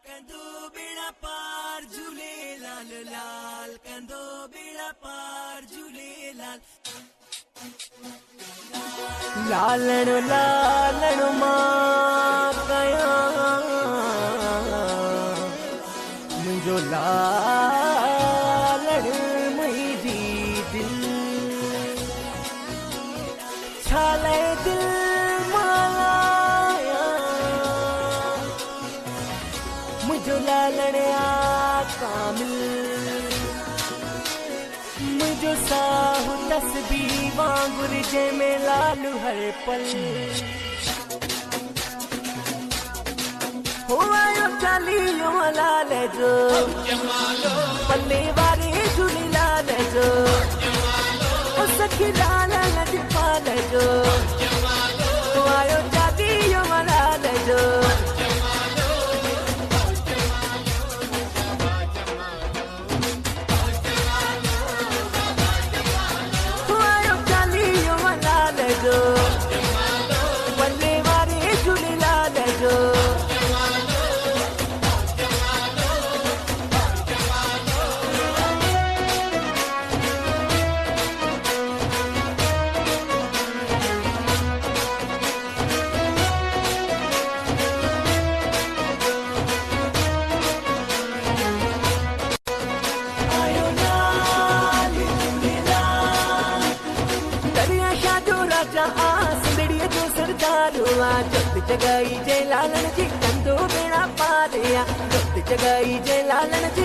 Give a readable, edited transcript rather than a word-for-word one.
कंदो बेड़ा पार झूले लाल लाल कंदो बेड़ा पार झूले लाल लालण लालण मां कया मुझो लालण मुझी दिल छाले दिल माया मुझो लालण कामिल मुझो साहु तस्बीह वांगुर जे में लालू हर पल हुआयो चालीहो लाल जो पल्ले वारे झूली लाल जो सखी लाल लजपाल जो हुआयो चालीहो लाल जो हुआयो चालीहो लाल जो पल्ले वारे झूली लाल जो जोत जगाई जय लालन जी कंदो बेड़ा पारिया जोत जगाई जय लालन जी